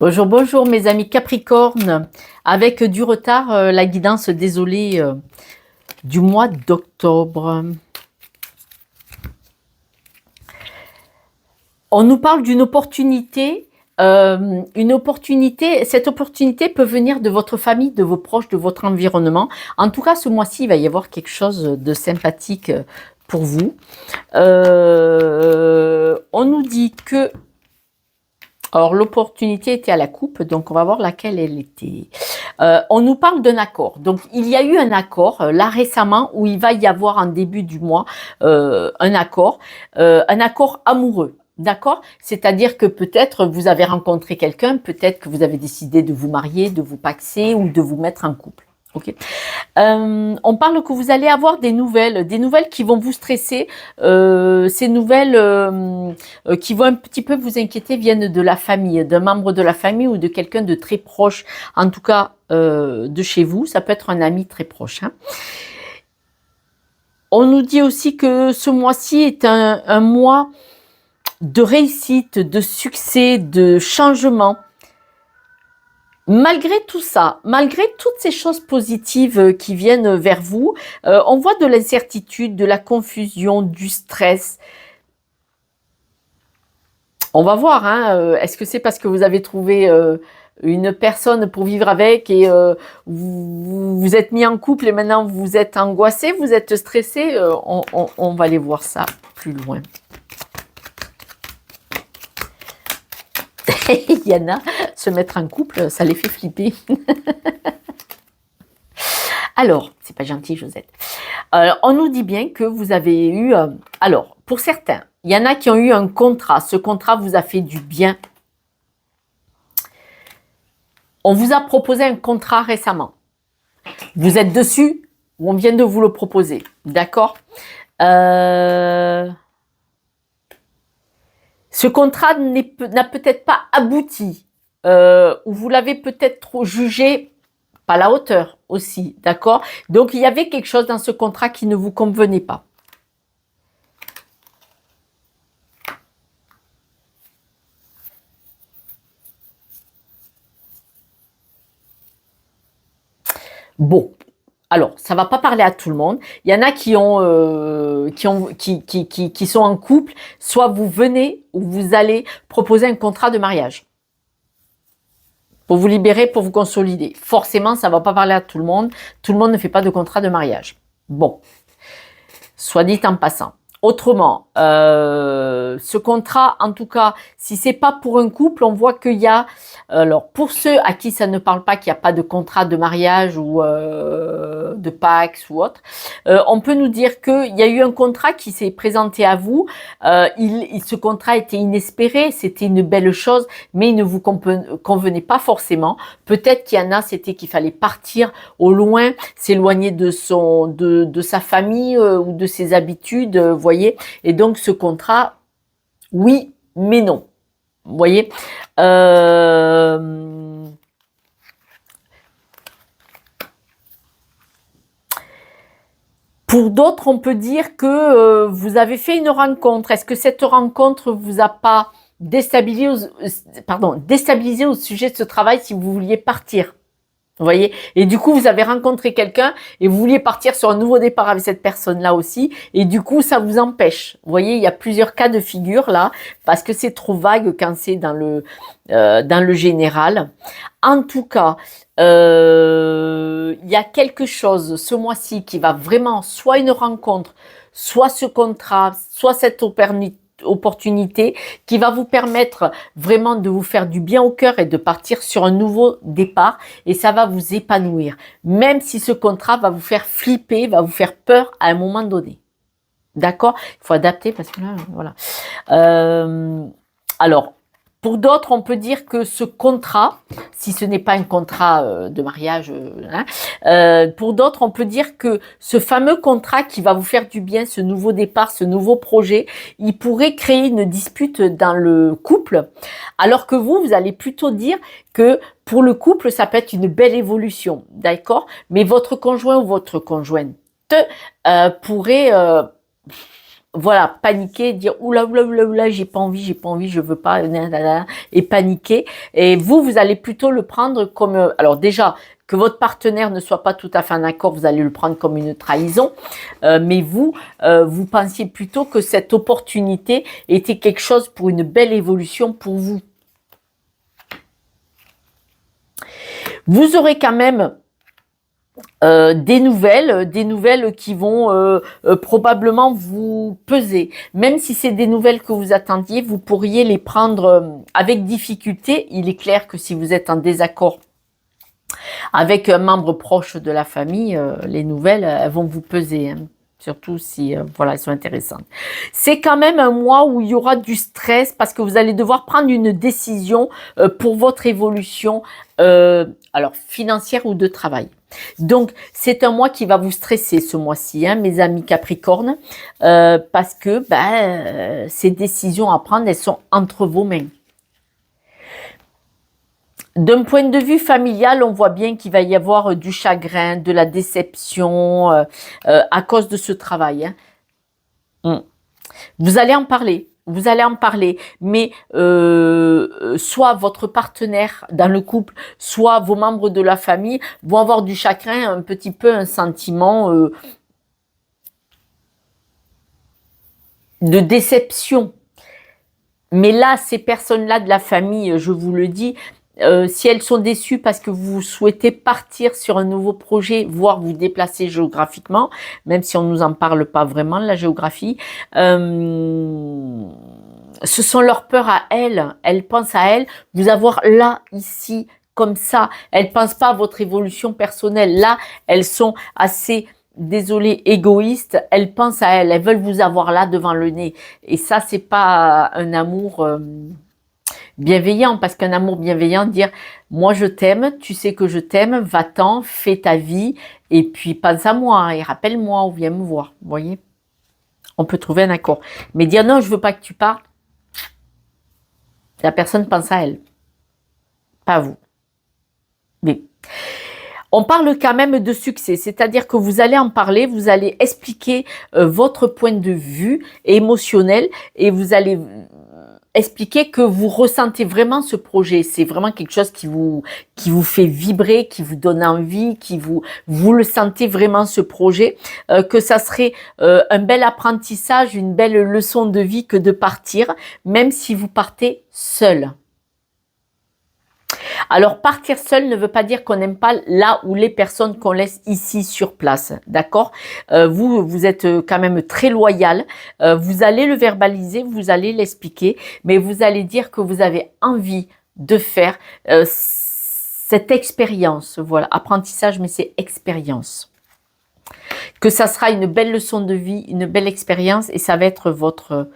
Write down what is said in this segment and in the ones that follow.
Bonjour, bonjour mes amis Capricorne. Avec du retard, la guidance, désolée, du mois d'octobre. On nous parle d'une opportunité. Une opportunité, cette opportunité peut venir de votre famille, de vos proches, de votre environnement. En tout cas, ce mois-ci, il va y avoir quelque chose de sympathique pour vous. On nous dit que alors, l'opportunité était à la coupe, donc on va voir laquelle elle était. On nous parle d'un accord. Donc, il y a eu un accord, là récemment, où il va y avoir en début du mois un accord amoureux. D'accord? C'est-à-dire que peut-être vous avez rencontré quelqu'un, peut-être que vous avez décidé de vous marier, de vous paxer ou de vous mettre en couple. Ok. On parle que vous allez avoir des nouvelles qui vont vous stresser. Ces nouvelles qui vont un petit peu vous inquiéter viennent de la famille, d'un membre de la famille ou de quelqu'un de très proche, en tout cas de chez vous. Ça peut être un ami très proche. Hein. On nous dit aussi que ce mois-ci est un mois de réussite, de succès, de changement. Malgré tout ça, malgré toutes ces choses positives qui viennent vers vous, on voit de l'incertitude, de la confusion, du stress. On va voir, hein, est-ce que c'est parce que vous avez trouvé une personne pour vivre avec et vous vous êtes mis en couple et maintenant vous êtes angoissé, vous êtes stressé, on va aller voir ça plus loin. Il y en a, se mettre en couple, ça les fait flipper. Alors, c'est pas gentil, Josette. On nous dit bien que vous avez eu... alors, pour certains, il y en a qui ont eu un contrat. Ce contrat vous a fait du bien. On vous a proposé un contrat récemment. Vous êtes dessus ou on vient de vous le proposer. D'accord? Ce contrat n'a peut-être pas abouti. Ou vous l'avez peut-être trop jugé pas à la hauteur aussi, d'accord? Donc, il y avait quelque chose dans ce contrat qui ne vous convenait pas. Bon, alors, ça va pas parler à tout le monde. Il y en a qui sont en couple. Soit vous venez ou vous allez proposer un contrat de mariage pour vous libérer, pour vous consolider. Forcément, ça va pas parler à tout le monde. Tout le monde ne fait pas de contrat de mariage. Bon, soit dit en passant. Autrement, ce contrat, en tout cas, si c'est pas pour un couple, on voit qu'il y a, alors pour ceux à qui ça ne parle pas, qu'il n'y a pas de contrat de mariage ou de Pax ou autre, on peut nous dire qu'il y a eu un contrat qui s'est présenté à vous. Ce contrat était inespéré, c'était une belle chose, mais il ne vous convenait pas forcément. Peut-être qu'il y en a, c'était qu'il fallait partir au loin, s'éloigner de sa famille ou de ses habitudes, voyez. Et donc ce contrat, oui, mais non. Vous voyez. Pour d'autres, on peut dire que vous avez fait une rencontre. Est-ce que cette rencontre vous a pas déstabilisé au sujet de ce travail si vous vouliez partir? Vous voyez? Et du coup, vous avez rencontré quelqu'un et vous vouliez partir sur un nouveau départ avec cette personne-là aussi. Et du coup, ça vous empêche. Vous voyez, il y a plusieurs cas de figure là, parce que c'est trop vague quand c'est dans le général. En tout cas, il y a quelque chose ce mois-ci qui va vraiment, soit une rencontre, soit ce contrat, soit cette opportunité qui va vous permettre vraiment de vous faire du bien au cœur et de partir sur un nouveau départ et ça va vous épanouir. Même si ce contrat va vous faire flipper, va vous faire peur à un moment donné. D'accord? Il faut adapter parce que là, voilà. Alors, pour d'autres, on peut dire que ce contrat, si ce n'est pas un contrat de mariage, pour d'autres, on peut dire que ce fameux contrat qui va vous faire du bien, ce nouveau départ, ce nouveau projet, il pourrait créer une dispute dans le couple, alors que vous allez plutôt dire que pour le couple, ça peut être une belle évolution, d'accord? Mais votre conjoint ou votre conjointe pourrait voilà, paniquer, dire oula, oula, oula, oula, j'ai pas envie, je veux pas, et paniquer. Et vous allez plutôt le prendre comme, alors déjà, que votre partenaire ne soit pas tout à fait en accord, vous allez le prendre comme une trahison. Mais vous pensiez plutôt que cette opportunité était quelque chose pour une belle évolution pour vous. Vous aurez quand même des nouvelles qui vont probablement vous peser. Même si c'est des nouvelles que vous attendiez, vous pourriez les prendre avec difficulté. Il est clair que si vous êtes en désaccord avec un membre proche de la famille, les nouvelles, elles vont vous peser. Hein. Surtout si, voilà, elles sont intéressantes. C'est quand même un mois où il y aura du stress parce que vous allez devoir prendre une décision pour votre évolution, alors financière ou de travail. Donc, c'est un mois qui va vous stresser ce mois-ci, hein, mes amis Capricorne, parce que ces décisions à prendre, elles sont entre vos mains. D'un point de vue familial, on voit bien qu'il va y avoir du chagrin, de la déception à cause de ce travail. Hein. Vous allez en parler. Vous allez en parler, mais soit votre partenaire dans le couple, soit vos membres de la famille vont avoir du chagrin, un petit peu un sentiment de déception. Mais là, ces personnes-là de la famille, je vous le dis, si elles sont déçues parce que vous souhaitez partir sur un nouveau projet, voire vous déplacer géographiquement, même si on ne nous en parle pas vraiment, la géographie, ce sont leurs peurs à elles. Elles pensent à elles, vous avoir là, ici, comme ça. Elles ne pensent pas à votre évolution personnelle. Là, elles sont assez, désolées, égoïstes. Elles pensent à elles. Elles veulent vous avoir là devant le nez. Et ça, c'est pas un amour bienveillant, parce qu'un amour bienveillant, dire moi je t'aime, tu sais que je t'aime, va-t'en, fais ta vie, et puis pense à moi, et rappelle-moi, ou viens me voir, vous voyez. On peut trouver un accord. Mais dire non, je veux pas que tu partes, la personne pense à elle, pas à vous. Mais on parle quand même de succès, c'est-à-dire que vous allez en parler, vous allez expliquer votre point de vue émotionnel, et vous allez expliquer que vous ressentez vraiment ce projet. C'est vraiment quelque chose qui vous fait vibrer, qui vous donne envie, vous le sentez vraiment ce projet, que ça serait un bel apprentissage, une belle leçon de vie que de partir, même si vous partez seul. Alors, partir seul ne veut pas dire qu'on n'aime pas là où les personnes qu'on laisse ici sur place, d'accord? Vous êtes quand même très loyal, vous allez le verbaliser, vous allez l'expliquer, mais vous allez dire que vous avez envie de faire cette expérience, voilà, apprentissage, mais c'est expérience. Que ça sera une belle leçon de vie, une belle expérience, et ça va être votre...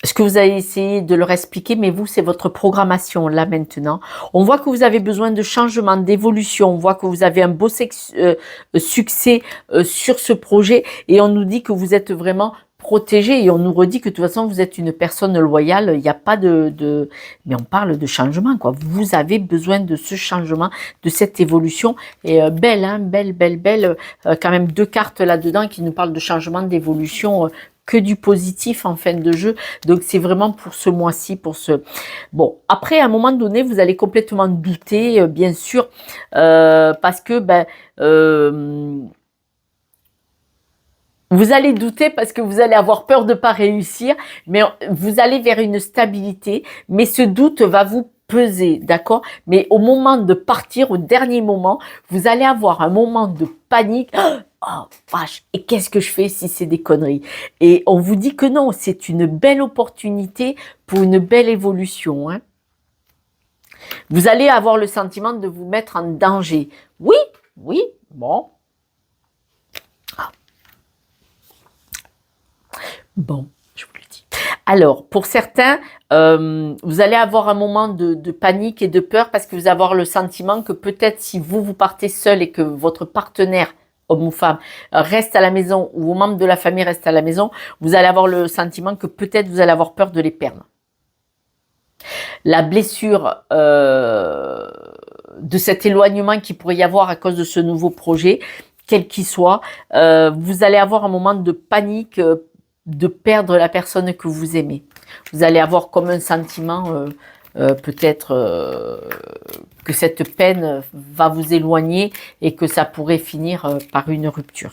Ce que vous avez essayé de leur expliquer, mais vous, c'est votre programmation, là, maintenant. On voit que vous avez besoin de changement, d'évolution. On voit que vous avez un beau succès sur ce projet. Et on nous dit que vous êtes vraiment protégé. Et on nous redit que de toute façon, vous êtes une personne loyale. Il n'y a pas Mais on parle de changement, quoi. Vous avez besoin de ce changement, de cette évolution. Et belle, hein, belle. Quand même 2 cartes là-dedans qui nous parlent de changement, d'évolution, que du positif en fin de jeu. Donc, c'est vraiment pour ce mois-ci, Bon, après, à un moment donné, vous allez complètement douter, bien sûr, parce que, vous allez douter parce que vous allez avoir peur de ne pas réussir, mais vous allez vers une stabilité, mais ce doute va vous peser, d'accord? Mais au moment de partir, au dernier moment, vous allez avoir un moment de panique. Oh vache, et qu'est-ce que je fais si c'est des conneries? Et on vous dit que non, c'est une belle opportunité pour une belle évolution. Hein. Vous allez avoir le sentiment de vous mettre en danger. Oui, bon. Bon, je vous le dis. Alors, pour certains, vous allez avoir un moment de panique et de peur parce que vous allez avoir le sentiment que peut-être si vous partez seul et que votre partenaire, homme ou femme, reste à la maison ou vos membres de la famille restent à la maison, vous allez avoir le sentiment que peut-être vous allez avoir peur de les perdre. La blessure de cet éloignement qu'il pourrait y avoir à cause de ce nouveau projet, quel qu'il soit, vous allez avoir un moment de panique, de perdre la personne que vous aimez. Vous allez avoir comme un sentiment, peut-être que cette peine va vous éloigner et que ça pourrait finir par une rupture.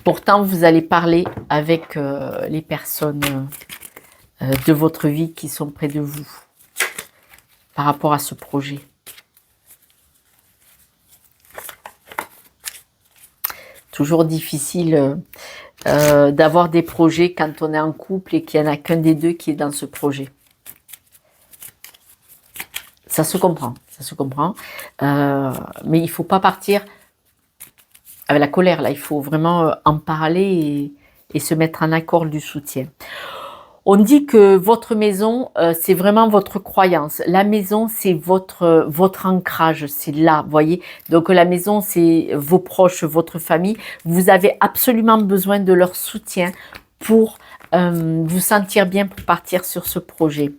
Pourtant, vous allez parler avec les personnes de votre vie qui sont près de vous par rapport à ce projet. Toujours difficile d'avoir des projets quand on est en couple et qu'il n'y en a qu'un des deux qui est dans ce projet. Ça se comprend, ça se comprend. Mais il ne faut pas partir avec la colère, là. Il faut vraiment en parler et se mettre en accord du soutien. On dit que votre maison, c'est vraiment votre croyance. La maison, c'est votre ancrage, c'est là, vous voyez. Donc la maison, c'est vos proches, votre famille. Vous avez absolument besoin de leur soutien pour vous sentir bien pour partir sur ce projet.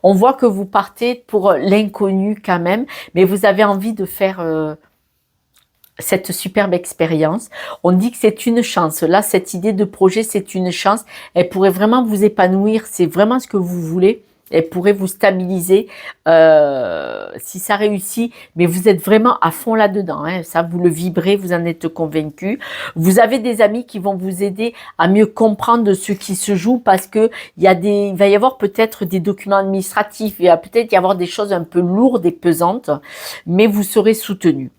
On voit que vous partez pour l'inconnu quand même, mais vous avez envie de faire cette superbe expérience. On dit que c'est une chance. Là, cette idée de projet, c'est une chance. Elle pourrait vraiment vous épanouir. C'est vraiment ce que vous voulez. Elle pourrait vous stabiliser si ça réussit. Mais vous êtes vraiment à fond là-dedans. Hein. Ça, vous le vibrez, vous en êtes convaincu. Vous avez des amis qui vont vous aider à mieux comprendre ce qui se joue parce que il va y avoir peut-être des documents administratifs. Il va peut-être y avoir des choses un peu lourdes et pesantes. Mais vous serez soutenu.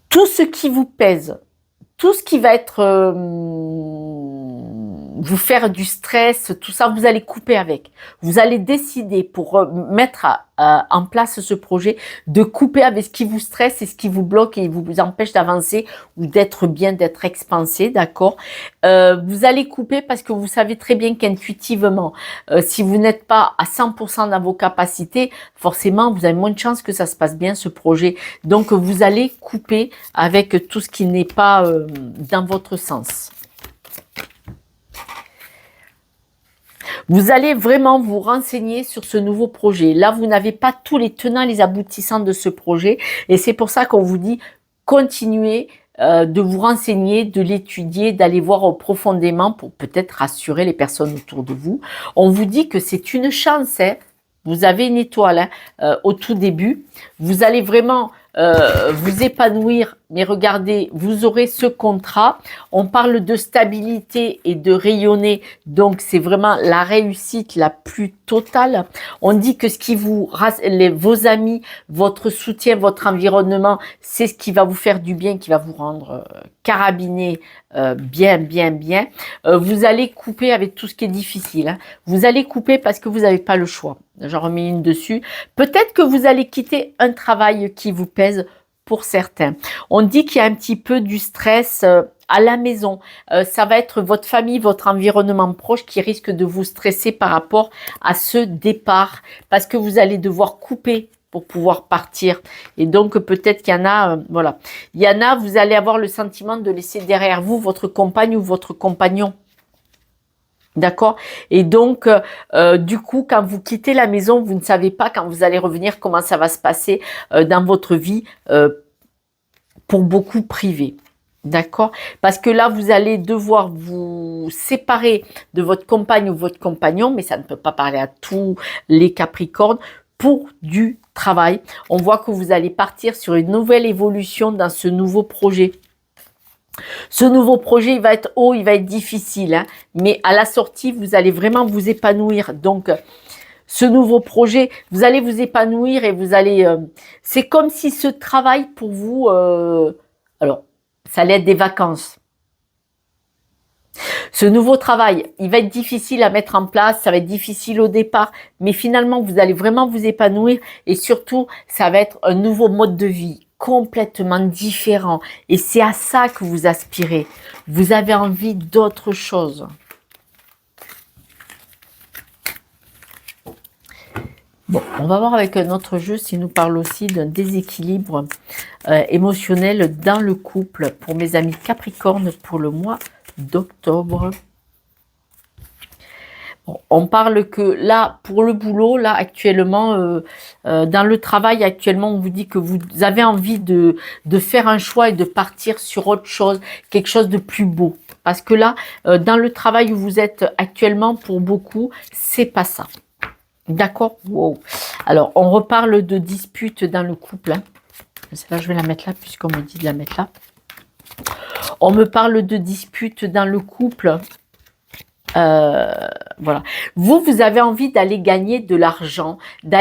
Tout ce qui vous pèse, tout ce qui va être vous faire du stress, tout ça, vous allez couper avec. Vous allez décider pour mettre en place ce projet, de couper avec ce qui vous stresse et ce qui vous bloque et vous empêche d'avancer ou d'être bien, d'être expansé, d'accord. Vous allez couper parce que vous savez très bien qu'intuitivement, si vous n'êtes pas à 100% dans vos capacités, forcément, vous avez moins de chances que ça se passe bien, ce projet. Donc, vous allez couper avec tout ce qui n'est pas dans votre sens. Vous allez vraiment vous renseigner sur ce nouveau projet. Là, vous n'avez pas tous les tenants et les aboutissants de ce projet. Et c'est pour ça qu'on vous dit, continuez de vous renseigner, de l'étudier, d'aller voir profondément pour peut-être rassurer les personnes autour de vous. On vous dit que c'est une chance. Hein. Vous avez une étoile au tout début. Vous allez vraiment vous épanouir, mais regardez, vous aurez ce contrat. On parle de stabilité et de rayonner, donc c'est vraiment la réussite la plus totale. On dit que ce qui vos amis, votre soutien, votre environnement, c'est ce qui va vous faire du bien, qui va vous rendre carabiné bien. Vous allez couper avec tout ce qui est difficile. Hein. Vous allez couper parce que vous n'avez pas le choix. J'en remets une dessus. Peut-être que vous allez quitter un travail qui vous pèse pour certains. On dit qu'il y a un petit peu du stress à la maison. Ça va être votre famille, votre environnement proche qui risque de vous stresser par rapport à ce départ parce que vous allez devoir couper pour pouvoir partir. Et donc, peut-être qu'il y en a, voilà. Il y en a, vous allez avoir le sentiment de laisser derrière vous votre compagne ou votre compagnon. D'accord. Et donc, du coup, quand vous quittez la maison, vous ne savez pas quand vous allez revenir comment ça va se passer dans votre vie, pour beaucoup privée. D'accord. Parce que là, vous allez devoir vous séparer de votre compagne ou votre compagnon, mais ça ne peut pas parler à tous les Capricornes, pour du travail. On voit que vous allez partir sur une nouvelle évolution dans ce nouveau projet. Ce nouveau projet, il va être haut, il va être difficile, hein, mais à la sortie, vous allez vraiment vous épanouir. Donc, ce nouveau projet, vous allez vous épanouir et vous allez... c'est comme si ce travail pour vous... alors, ça allait être des vacances. Ce nouveau travail, il va être difficile à mettre en place, ça va être difficile au départ, mais finalement, vous allez vraiment vous épanouir et surtout, ça va être un nouveau mode de vie complètement différent et c'est à ça que vous aspirez. Vous avez envie d'autre chose. Bon, on va voir avec un autre jeu s'il nous parle aussi d'un déséquilibre émotionnel dans le couple pour mes amis Capricorne pour le mois d'octobre. On parle que là, pour le boulot, là actuellement, dans le travail actuellement, on vous dit que vous avez envie de faire un choix et de partir sur autre chose, quelque chose de plus beau. Parce que là, dans le travail où vous êtes actuellement, pour beaucoup, c'est pas ça. D'accord? Wow. Alors, on reparle de disputes dans le couple. Hein. Là, je vais la mettre là, puisqu'on me dit de la mettre là. On me parle de disputes dans le couple. Voilà. Vous avez envie d'aller gagner de l'argent, vous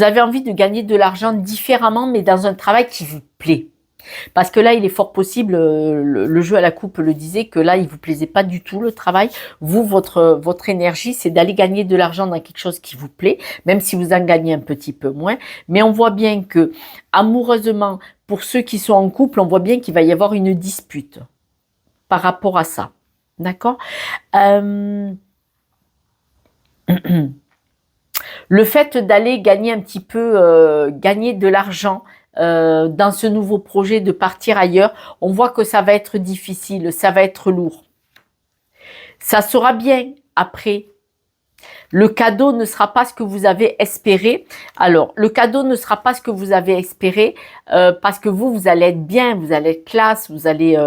avez envie de gagner de l'argent différemment, mais dans un travail qui vous plaît. Parce que là, il est fort possible, le jeu à la coupe le disait, que là, il vous plaisait pas du tout le travail. Vous, votre énergie, c'est d'aller gagner de l'argent dans quelque chose qui vous plaît, même si vous en gagnez un petit peu moins. Mais on voit bien que, amoureusement, pour ceux qui sont en couple, on voit bien qu'il va y avoir une dispute par rapport à ça. D'accord? Le fait d'aller gagner un petit peu, gagner de l'argent dans ce nouveau projet, de partir ailleurs, on voit que ça va être difficile, ça va être lourd. Ça sera bien après. Le cadeau ne sera pas ce que vous avez espéré. Alors, le cadeau ne sera pas ce que vous avez espéré parce que vous allez être bien, vous allez être classe, vous allez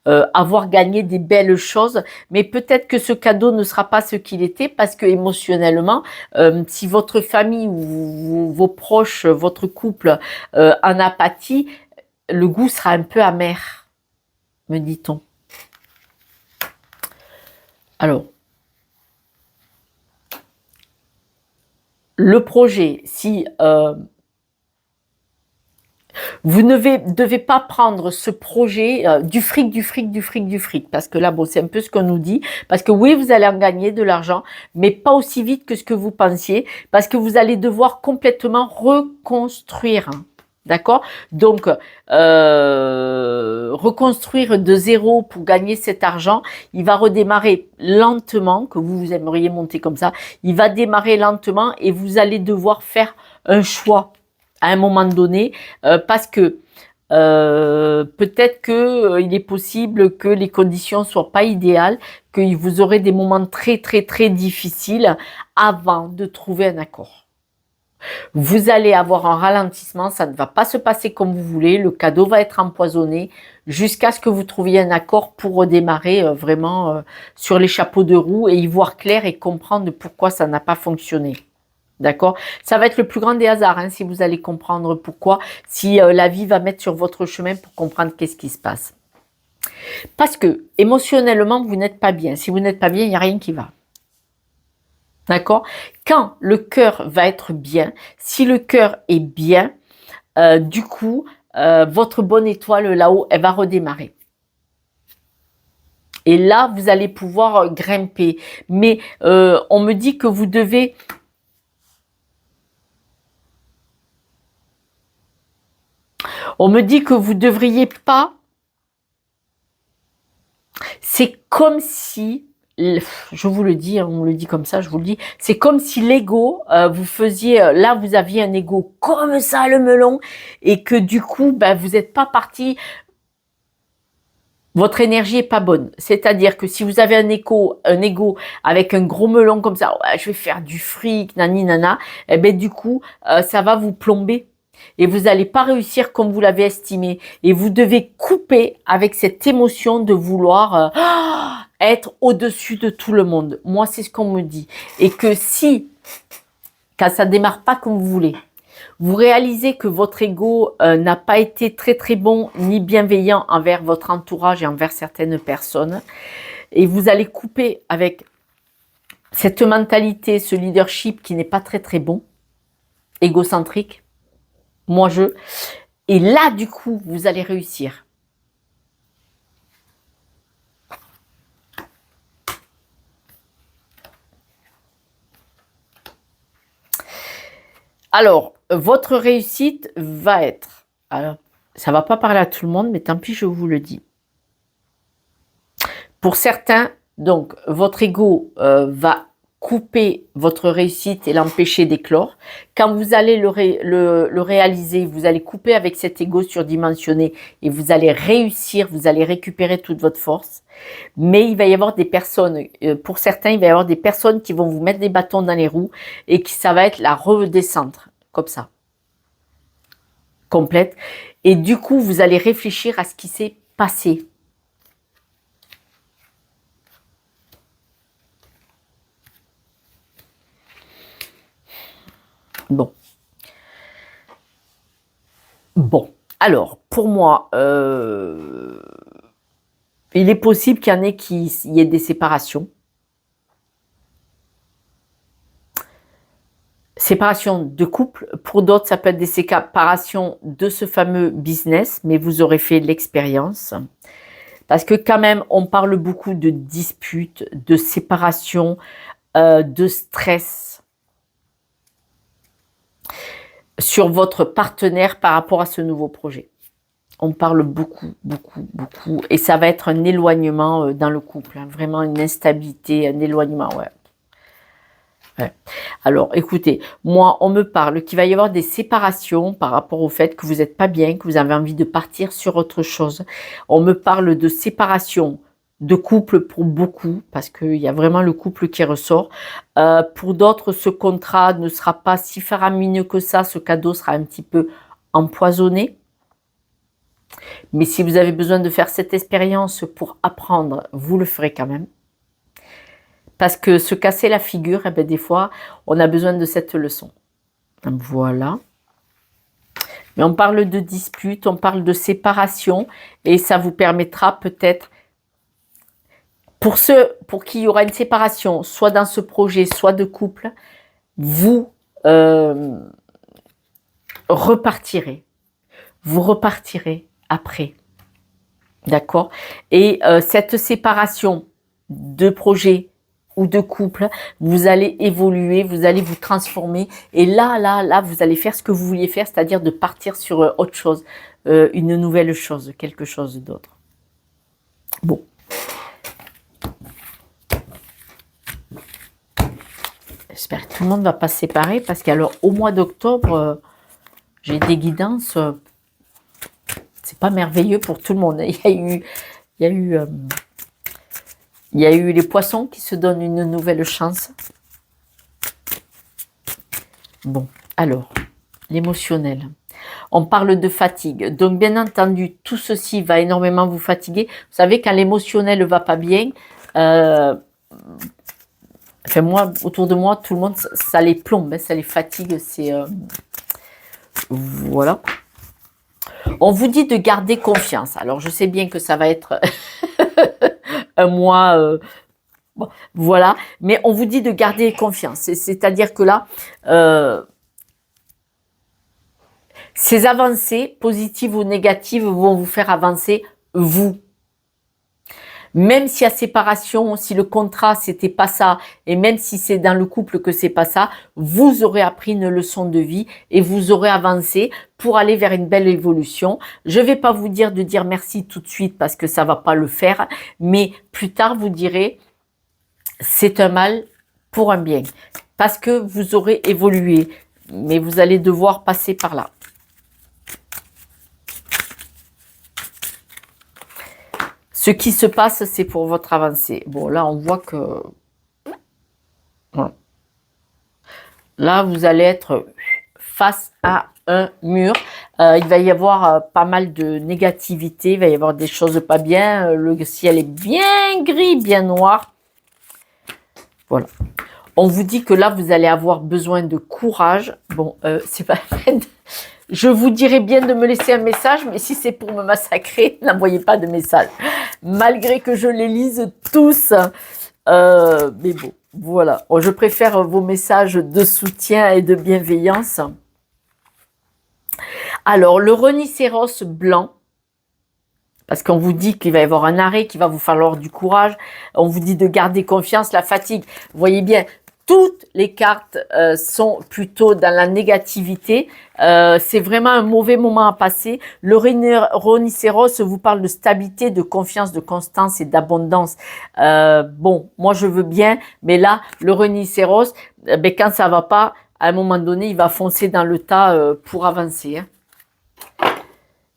avoir gagné des belles choses. Mais peut-être que ce cadeau ne sera pas ce qu'il était parce que émotionnellement, si votre famille ou vos proches, votre couple en a pâti, le goût sera un peu amer, me dit-on. Alors, le projet, si vous ne devez pas prendre ce projet du fric, parce que là, bon, c'est un peu ce qu'on nous dit, parce que oui, vous allez en gagner de l'argent, mais pas aussi vite que ce que vous pensiez, parce que vous allez devoir complètement reconstruire. D'accord? Donc, reconstruire de zéro pour gagner cet argent, il va redémarrer lentement, que vous aimeriez monter comme ça, il va démarrer lentement et vous allez devoir faire un choix à un moment donné, parce que peut-être que il est possible que les conditions soient pas idéales, que vous aurez des moments très très très difficiles avant de trouver un accord. Vous allez avoir un ralentissement, ça ne va pas se passer comme vous voulez, le cadeau va être empoisonné jusqu'à ce que vous trouviez un accord pour redémarrer vraiment sur les chapeaux de roue et y voir clair et comprendre pourquoi ça n'a pas fonctionné. D'accord? Ça va être le plus grand des hasards hein, si vous allez comprendre pourquoi, si la vie va mettre sur votre chemin pour comprendre qu'est-ce qui se passe. Parce que émotionnellement, vous n'êtes pas bien. Si vous n'êtes pas bien, il n'y a rien qui va. D'accord? Quand le cœur va être bien, si le cœur est bien, du coup, votre bonne étoile là-haut, elle va redémarrer. Et là, vous allez pouvoir grimper. Mais on me dit que vous devez... On me dit que vous ne devriez pas... C'est comme si... Je vous le dis, on me le dit comme ça, je vous le dis. C'est comme si l'ego, vous faisiez... Là, vous aviez un ego comme ça, le melon. Et que du coup, ben, vous n'êtes pas parti... Votre énergie est pas bonne. C'est-à-dire que si vous avez un ego avec un gros melon comme ça, ouais, je vais faire du fric, nani nana, et ben du coup, ça va vous plomber. Et vous n'allez pas réussir comme vous l'avez estimé. Et vous devez couper avec cette émotion de vouloir être au-dessus de tout le monde. Moi, c'est ce qu'on me dit. Et que si, quand ça démarre pas comme vous voulez, vous réalisez que votre ego n'a pas été très très bon ni bienveillant envers votre entourage et envers certaines personnes, et vous allez couper avec cette mentalité, ce leadership qui n'est pas très très bon, égocentrique, moi je, et là du coup vous allez réussir. Alors, votre réussite va être, alors ça va pas parler à tout le monde, mais tant pis, je vous le dis. Pour certains, donc, votre ego va couper votre réussite et l'empêcher d'éclore. Quand vous allez le réaliser, vous allez couper avec cet ego surdimensionné et vous allez réussir, vous allez récupérer toute votre force. Mais il va y avoir des personnes, pour certains, il va y avoir des personnes qui vont vous mettre des bâtons dans les roues et qui ça va être la redescendre, comme ça, complète. Et du coup, vous allez réfléchir à ce qui s'est passé. Bon. Bon. Alors, pour moi, il est possible qu'il y en ait qui y ait des séparations. Séparation de couple. Pour d'autres, ça peut être des séparations de ce fameux business, mais vous aurez fait l'expérience. Parce que quand même, on parle beaucoup de disputes, de séparation, de stress sur votre partenaire par rapport à ce nouveau projet. On parle beaucoup, beaucoup, beaucoup. Et ça va être un éloignement dans le couple. Hein, vraiment une instabilité, un éloignement, ouais. Ouais. Alors, écoutez, moi, on me parle qu'il va y avoir des séparations par rapport au fait que vous n'êtes pas bien, que vous avez envie de partir sur autre chose. On me parle de séparation de couple pour beaucoup, parce qu'il y a vraiment le couple qui ressort. Pour d'autres, ce contrat ne sera pas si faramineux que ça. Ce cadeau sera un petit peu empoisonné. Mais si vous avez besoin de faire cette expérience pour apprendre, vous le ferez quand même. Parce que se casser la figure, eh bien, des fois, on a besoin de cette leçon. Voilà. Mais on parle de dispute, on parle de séparation, et ça vous permettra peut-être, pour ceux pour qui il y aura une séparation, soit dans ce projet, soit de couple, vous repartirez. Vous repartirez après. D'accord? Et cette séparation de projet ou de couple, vous allez évoluer, vous allez vous transformer. Et là, vous allez faire ce que vous vouliez faire, c'est-à-dire de partir sur autre chose, une nouvelle chose, quelque chose d'autre. Bon. J'espère que tout le monde ne va pas se séparer parce qu'alors au mois d'octobre, j'ai des guidances. C'est pas merveilleux pour tout le monde. Il y a eu les poissons qui se donnent une nouvelle chance. Bon, alors, l'émotionnel. On parle de fatigue. Donc, bien entendu, tout ceci va énormément vous fatiguer. Vous savez, quand l'émotionnel ne va pas bien, enfin, moi, autour de moi, tout le monde, ça les plombe, hein, ça les fatigue. C'est voilà. On vous dit de garder confiance. Alors, je sais bien que ça va être un mois, bon, voilà. Mais on vous dit de garder confiance. C'est-à-dire que là, ces avancées, positives ou négatives, vont vous faire avancer, vous. Même s'il y a séparation, si le contrat c'était pas ça, et même si c'est dans le couple que c'est pas ça, vous aurez appris une leçon de vie et vous aurez avancé pour aller vers une belle évolution. Je vais pas vous dire de dire merci tout de suite parce que ça va pas le faire, mais plus tard vous direz c'est un mal pour un bien parce que vous aurez évolué, mais vous allez devoir passer par là. Ce qui se passe, c'est pour votre avancée. Bon, là, on voit que... Voilà. Là, vous allez être face à un mur. Il va y avoir pas mal de négativité. Il va y avoir des choses pas bien. Le ciel est bien gris, bien noir. Voilà. On vous dit que là, vous allez avoir besoin de courage. Bon, c'est pas la peine. Je vous dirais bien de me laisser un message, mais si c'est pour me massacrer, n'envoyez pas de message. Malgré que je les lise tous. Mais bon, voilà. Je préfère vos messages de soutien et de bienveillance. Alors, le rhinocéros blanc, parce qu'on vous dit qu'il va y avoir un arrêt, qu'il va vous falloir du courage. On vous dit de garder confiance, la fatigue. Vous voyez bien, Toutes les cartes sont plutôt dans la négativité. C'est vraiment un mauvais moment à passer. Le rhinocéros vous parle de stabilité, de confiance, de constance et d'abondance. Bon, moi je veux bien, mais là, le rhinocéros, ben, quand ça va pas, à un moment donné, il va foncer dans le tas pour avancer. Hein.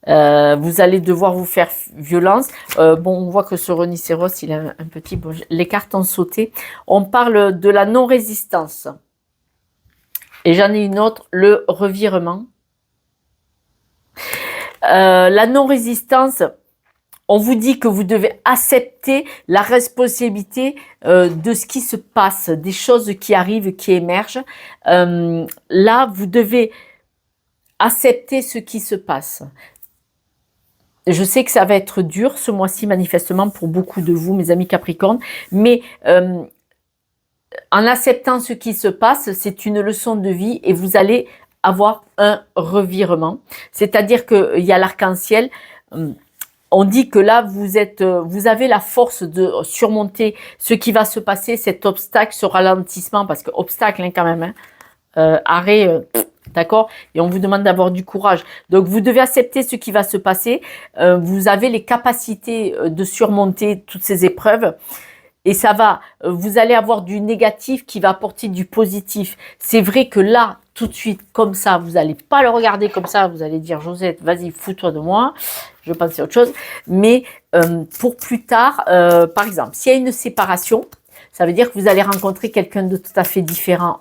Vous allez devoir vous faire violence. Bon, on voit que ce rhinocéros, il a un petit... Bon, les cartes ont sauté. On parle de la non-résistance. Et j'en ai une autre, le revirement. La non-résistance, on vous dit que vous devez accepter la responsabilité de ce qui se passe, des choses qui arrivent, qui émergent. Là, vous devez accepter ce qui se passe. Je sais que ça va être dur ce mois-ci, manifestement, pour beaucoup de vous, mes amis Capricorne, mais en acceptant ce qui se passe, c'est une leçon de vie et vous allez avoir un revirement. C'est-à-dire qu'il y a l'arc-en-ciel. On dit que là, vous avez la force de surmonter ce qui va se passer, cet obstacle, ce ralentissement, parce que obstacle hein, quand même, hein, arrêt... D'accord? Et on vous demande d'avoir du courage. Donc, vous devez accepter ce qui va se passer. Vous avez les capacités de surmonter toutes ces épreuves. Et ça va, vous allez avoir du négatif qui va apporter du positif. C'est vrai que là, tout de suite, comme ça, vous n'allez pas le regarder comme ça. Vous allez dire, Josette, vas-y, fous-toi de moi. Je vais penser à autre chose. Mais pour plus tard, par exemple, s'il y a une séparation, ça veut dire que vous allez rencontrer quelqu'un de tout à fait différent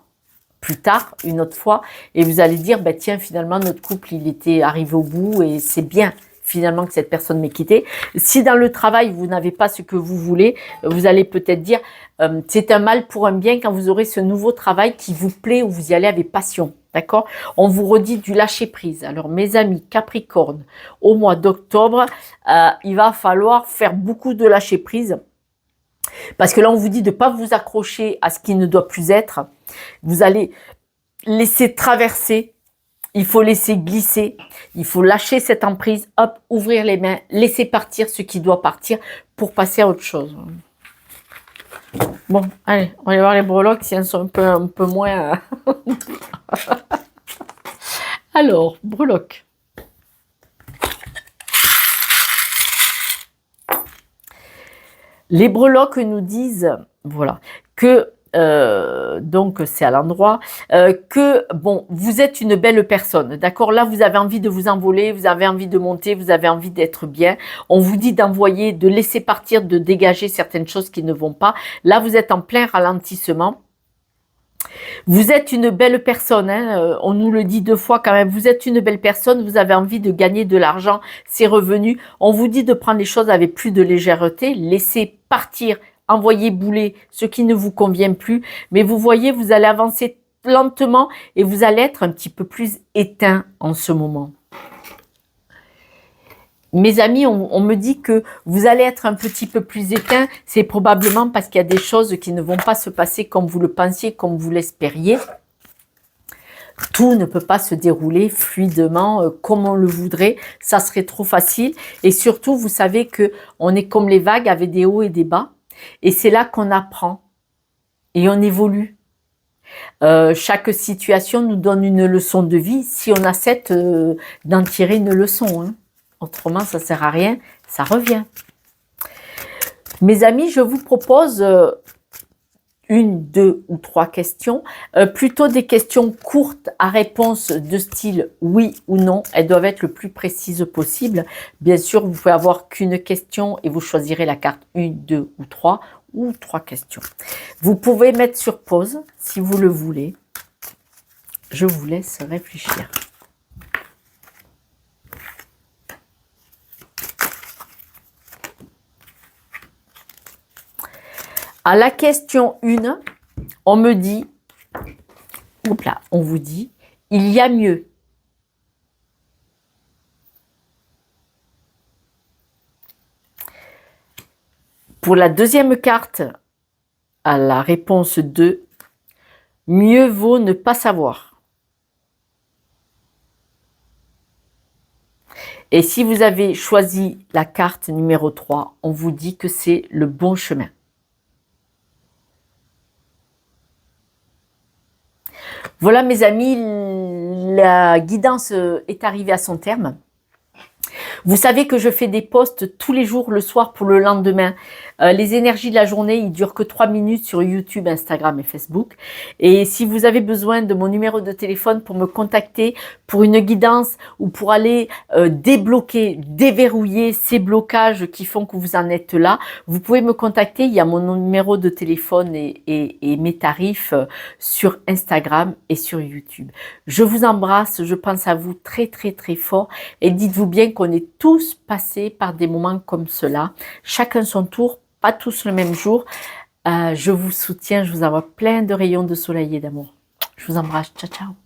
plus tard, une autre fois, et vous allez dire, bah, tiens, finalement, notre couple, il était arrivé au bout et c'est bien, finalement, que cette personne m'ait quitté. Si dans le travail, vous n'avez pas ce que vous voulez, vous allez peut-être dire, c'est un mal pour un bien quand vous aurez ce nouveau travail qui vous plaît, où vous y allez avec passion. D'accord? On vous redit du lâcher prise. Alors, mes amis Capricorne, au mois d'octobre, il va falloir faire beaucoup de lâcher prise. Parce que là, on vous dit de ne pas vous accrocher à ce qui ne doit plus être. Vous allez laisser traverser. Il faut laisser glisser. Il faut lâcher cette emprise. Hop, ouvrir les mains. Laisser partir ce qui doit partir pour passer à autre chose. Bon, allez, on va aller voir les breloques si elles sont un peu moins... Alors, breloques. Les breloques nous disent, voilà, que, donc c'est à l'endroit, que, bon, vous êtes une belle personne, d'accord? Là, vous avez envie de vous envoler, vous avez envie de monter, vous avez envie d'être bien. On vous dit d'envoyer, de laisser partir, de dégager certaines choses qui ne vont pas. Là, vous êtes en plein ralentissement. Vous êtes une belle personne, hein, on nous le dit 2 fois quand même, vous êtes une belle personne, vous avez envie de gagner de l'argent, c'est revenu. On vous dit de prendre les choses avec plus de légèreté, laisser partir, envoyer bouler ce qui ne vous convient plus. Mais vous voyez, vous allez avancer lentement et vous allez être un petit peu plus éteint en ce moment. Mes amis, on me dit que vous allez être un petit peu plus éteint. C'est probablement parce qu'il y a des choses qui ne vont pas se passer comme vous le pensiez, comme vous l'espériez. Tout ne peut pas se dérouler fluidement comme on le voudrait. Ça serait trop facile. Et surtout, vous savez que on est comme les vagues avec des hauts et des bas. Et c'est là qu'on apprend et on évolue. Chaque situation nous donne une leçon de vie si on accepte d'en tirer une leçon. Hein. Autrement, ça ne sert à rien, ça revient. Mes amis, je vous propose 1, 2 ou 3 questions. Plutôt des questions courtes à réponse de style oui ou non. Elles doivent être le plus précises possible. Bien sûr, vous pouvez avoir qu'une question et vous choisirez la carte 1, 2 ou 3 questions. Vous pouvez mettre sur pause si vous le voulez. Je vous laisse réfléchir. À la question 1, on me dit, on vous dit, il y a mieux. Pour la deuxième carte, à la réponse 2, mieux vaut ne pas savoir. Et si vous avez choisi la carte numéro 3, on vous dit que c'est le bon chemin. Voilà mes amis, la guidance est arrivée à son terme. Vous savez que je fais des posts tous les jours le soir pour le lendemain. Les énergies de la journée, ils durent que 3 minutes sur YouTube, Instagram et Facebook. Et si vous avez besoin de mon numéro de téléphone pour me contacter pour une guidance ou pour aller débloquer, déverrouiller ces blocages qui font que vous en êtes là, vous pouvez me contacter. Il y a mon numéro de téléphone et mes tarifs sur Instagram et sur YouTube. Je vous embrasse, je pense à vous très très très fort et dites-vous bien qu'on est tous passés par des moments comme cela, chacun son tour, pas tous le même jour. Je vous soutiens, je vous envoie plein de rayons de soleil et d'amour. Je vous embrasse, ciao ciao.